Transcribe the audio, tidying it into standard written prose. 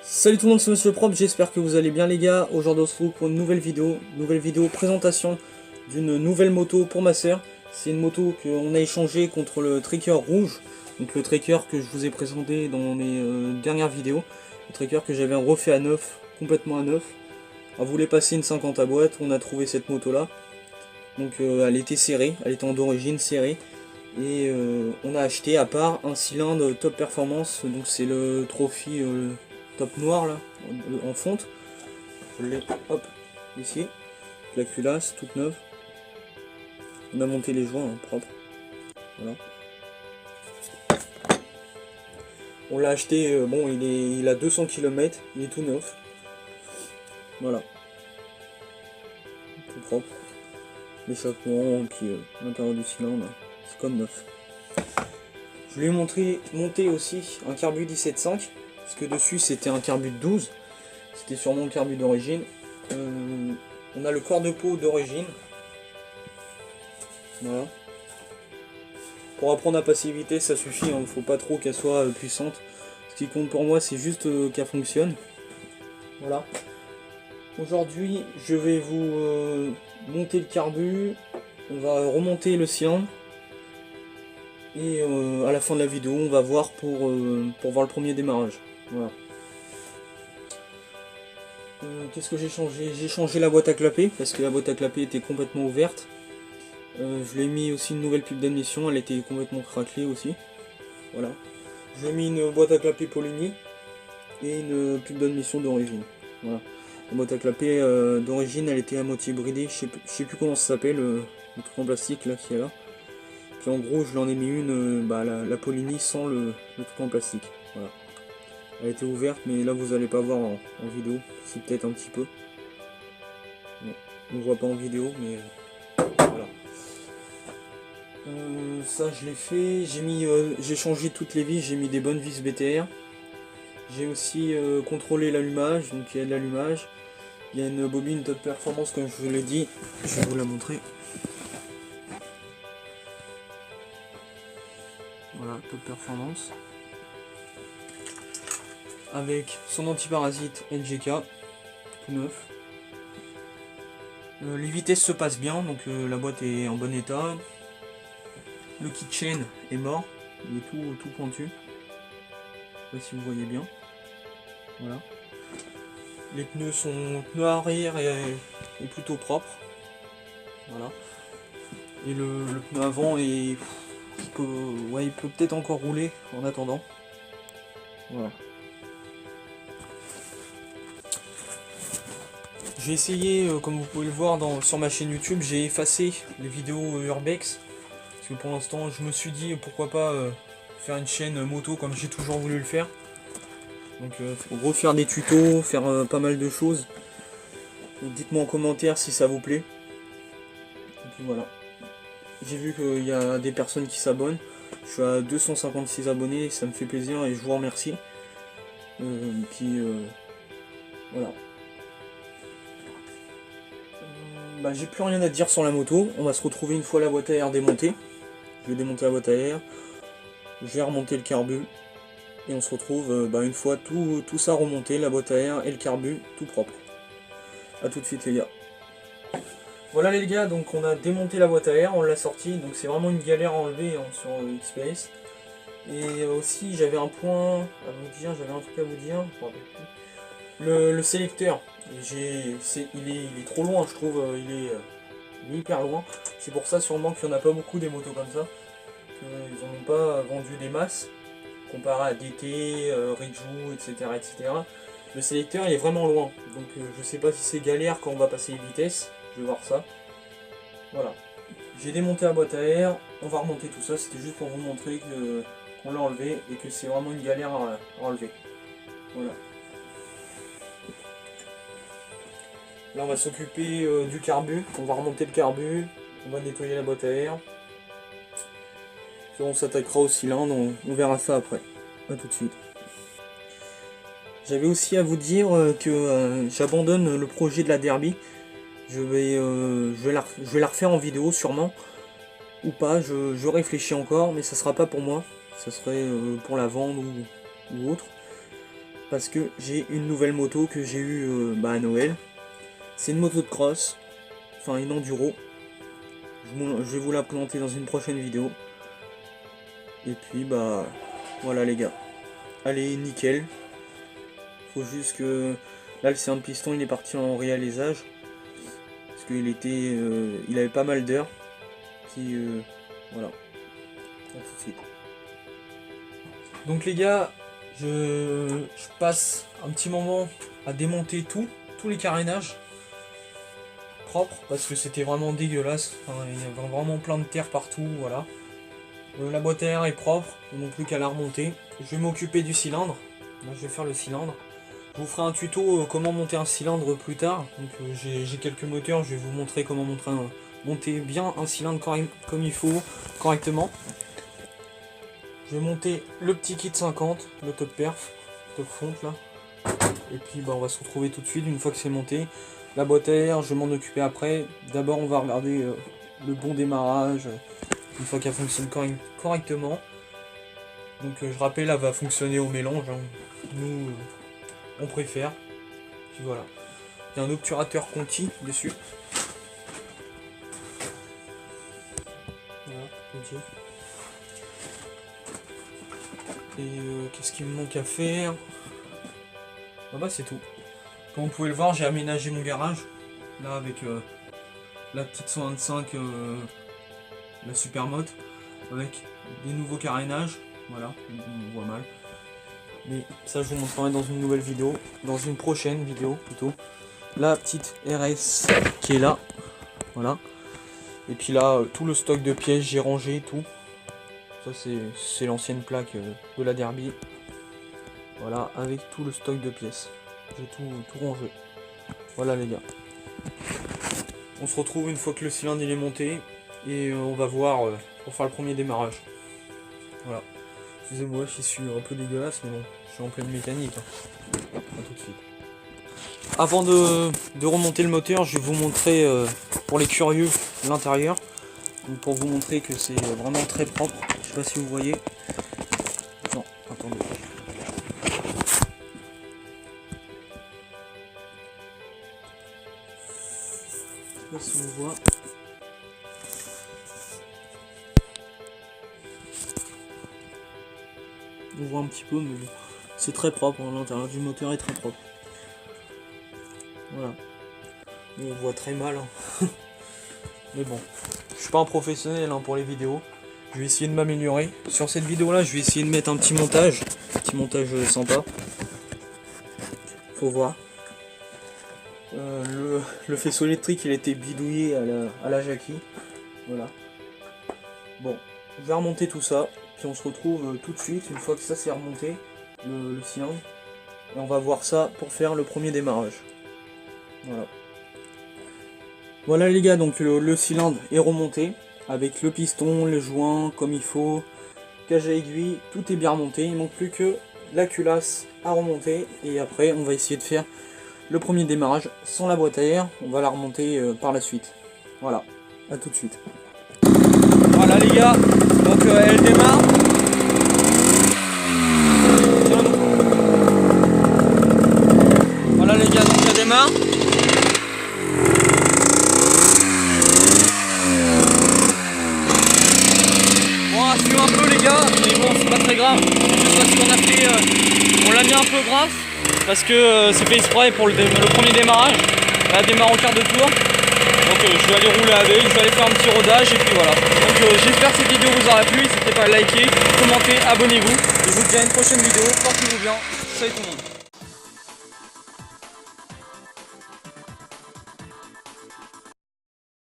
Salut tout le monde, c'est Monsieur Propre, j'espère que vous allez bien les gars. Aujourd'hui on se retrouve pour une nouvelle vidéo présentation d'une nouvelle moto pour ma soeur. C'est une moto qu'on a échangée contre le Trekker rouge, donc le Trekker que je vous ai présenté dans mes dernières vidéos. Le Trekker que j'avais refait à neuf, complètement à neuf. On voulait passer une 50 à boîte, on a trouvé cette moto là. Donc elle était serrée, elle était d'origine serrée. Et on a acheté à part un cylindre top performance, donc c'est le Trophy top noir là, en fonte. Je l'ai, hop, ici. La culasse, toute neuve. On a monté les joints, hein, propres. Voilà. On l'a acheté, bon, il a 200 km, il est tout neuf. Voilà. Tout propre. L'échappement, puis l'intérieur du cylindre, c'est comme neuf. Je lui ai monté aussi un carbu 17.5, parce que dessus c'était un carbu de 12. C'était sûrement le carbu d'origine. On a le corps de peau d'origine. Voilà. Pour apprendre à passer vitesse, ça suffit, il ne faut pas trop qu'elle soit puissante. Ce qui compte pour moi, c'est juste qu'elle fonctionne. Voilà. Aujourd'hui, je vais vous monter le carbu. On va remonter le cylindre. Et à la fin de la vidéo, on va voir pour voir le premier démarrage. Voilà. Qu'est-ce que j'ai changé? J'ai changé la boîte à clapper parce que la boîte à clapper était complètement ouverte. Je lui ai mis aussi une nouvelle pipe d'admission, elle était complètement craquelée aussi. Voilà. Je lui ai mis une boîte à clapper Polini et une pipe d'admission d'origine. Voilà. La boîte à clapper d'origine, elle était à moitié bridée, je sais plus comment ça s'appelle, le truc en plastique là qui est là. Puis en gros, je l'en ai mis une, la Polini sans le truc en plastique. Voilà. Elle était ouverte, mais là vous allez pas voir en vidéo, si peut-être un petit peu. Bon, on ne voit pas en vidéo, mais voilà. Ça je l'ai fait, j'ai changé toutes les vis, j'ai mis des bonnes vis BTR. J'ai aussi contrôlé l'allumage, donc il y a de l'allumage. Il y a une bobine top performance comme je vous l'ai dit, je vais vous la montrer. Voilà, top performance. Avec son antiparasite NGK, tout neuf. Les vitesses se passent bien, donc la boîte est en bon état. Le keychain est mort, il est tout pointu. Je sais pas si vous voyez bien. Voilà. Les pneus arrière est plutôt propre. Voilà. Et le pneu avant il peut peut-être encore rouler en attendant. Voilà. J'ai essayé, comme vous pouvez le voir sur ma chaîne YouTube, j'ai effacé les vidéos Urbex. Parce que pour l'instant, je me suis dit pourquoi pas faire une chaîne moto comme j'ai toujours voulu le faire. Donc, en gros, faire des tutos, faire pas mal de choses. Dites-moi en commentaire si ça vous plaît. Et puis voilà. J'ai vu qu'il y a des personnes qui s'abonnent. Je suis à 256 abonnés, ça me fait plaisir et je vous remercie. Voilà. J'ai plus rien à dire sur la moto. On va se retrouver une fois la boîte à air démontée. Je vais démonter la boîte à air. Je vais remonter le carbu. Et on se retrouve une fois tout ça remonté, la boîte à air et le carbu, tout propre. A tout de suite les gars. Voilà les gars, donc on a démonté la boîte à air, on l'a sortie. Donc c'est vraiment une galère à enlever sur XPS. Et aussi j'avais un point à vous dire, j'avais un truc à vous dire. Le sélecteur. Il est trop loin, je trouve, il est hyper loin. C'est pour ça sûrement qu'il n'y en a pas beaucoup des motos comme ça. Ils n'en ont pas vendu des masses, comparé à DT, Ridgewoo, etc. Le sélecteur il est vraiment loin, donc je sais pas si c'est galère quand on va passer les vitesses, je vais voir ça. Voilà. J'ai démonté la boîte à air, on va remonter tout ça, c'était juste pour vous montrer qu'on l'a enlevé et que c'est vraiment une galère à enlever. Voilà. Là on va s'occuper du carbu, on va remonter le carbu, on va nettoyer la boîte à air. Puis on s'attaquera au cylindre, on verra ça après. A tout de suite. J'avais aussi à vous dire que j'abandonne le projet de la Derby. Je vais la refaire en vidéo sûrement. Ou pas, je réfléchis encore, mais ça sera pas pour moi. Ça serait pour la vendre ou autre. parce que j'ai une nouvelle moto que j'ai eue à Noël. C'est une moto de cross, enfin une enduro. Je vais vous la présenter dans une prochaine vidéo. Et puis bah voilà les gars. Allez, nickel. Faut juste que là le cylindre piston il est parti en réalisage. Parce qu'il était il avait pas mal d'heures. Puis voilà. À tout de suite. Donc les gars, je passe un petit moment à démonter tous les carénages propres parce que c'était vraiment dégueulasse. Enfin, il y avait vraiment plein de terre partout, voilà. La boîte à air est propre, il n'y a plus qu'à la remonter. Je vais m'occuper du cylindre. Là, je vais faire le cylindre. Je vous ferai un tuto comment monter un cylindre plus tard. Donc j'ai quelques moteurs, je vais vous montrer comment monter bien un cylindre comme il faut, correctement. Je vais monter le petit kit 50, le top perf, top fonte là. Et puis bah, on va se retrouver tout de suite une fois que c'est monté. La boîte à air, je vais m'en occuper après. D'abord on va regarder le bon démarrage, une fois qu'elle fonctionne correctement. Donc je rappelle, elle va fonctionner au mélange, hein. Nous on préfère. Puis voilà. Il y a un obturateur Conti dessus. Voilà, Conti. Et qu'est-ce qu'il me manque à faire? Ah bah c'est tout. Comme vous pouvez le voir, j'ai aménagé mon garage. Là avec la petite 125, la Supermoto. Avec des nouveaux carénages. Voilà, on voit mal. Mais ça je vous montrerai dans une nouvelle vidéo. Dans une prochaine vidéo plutôt. La petite RS qui est là. Voilà. Et puis là, tout le stock de pièces, j'ai rangé tout. Ça c'est l'ancienne plaque de la Derby. Voilà, avec tout le stock de pièces. J'ai tout rangé. Voilà les gars. On se retrouve une fois que le cylindre il est monté. Et on va voir pour faire le premier démarrage. Voilà. Excusez-moi, je suis un peu dégueulasse, mais bon, je suis en pleine mécanique. Hein. A tout de suite. Avant de remonter le moteur, je vais vous montrer pour les curieux l'intérieur. Pour vous montrer que c'est vraiment très propre. Je sais pas si vous voyez. Non, attendez. Je sais pas si on voit. On voit un petit peu, mais bon. C'est très propre. Hein, l'intérieur du moteur est très propre. Voilà. On voit très mal. Hein. Mais bon. Je suis pas un professionnel hein, pour les vidéos. Je vais essayer de m'améliorer. Sur cette vidéo là, je vais essayer de mettre un petit montage. Sympa. Faut voir. Le faisceau électrique il a été bidouillé à la Jackie. Voilà. Bon, je vais remonter tout ça. Puis on se retrouve tout de suite une fois que ça s'est remonté, le cylindre. Et on va voir ça pour faire le premier démarrage. Voilà. Voilà les gars, donc le cylindre est remonté avec le piston, les joints comme il faut, cage à aiguille, tout est bien remonté. Il manque plus que la culasse à remonter et après on va essayer de faire le premier démarrage sans la boîte à air. On va la remonter par la suite. Voilà, à tout de suite. Voilà les gars, donc elle démarre. Voilà les gars, donc elle démarre. Un peu les gars, mais bon c'est pas très grave, c'est juste parce qu'on a fait, on l'a mis un peu grasse, parce que c'est fait exprès pour le premier démarrage, elle démarre au quart de tour, donc je vais aller rouler avec, je vais aller faire un petit rodage et puis voilà. Donc j'espère que cette vidéo vous aura plu, n'hésitez pas à liker, commenter, abonnez-vous, et je vous dis à une prochaine vidéo, portez-vous bien, salut tout le monde.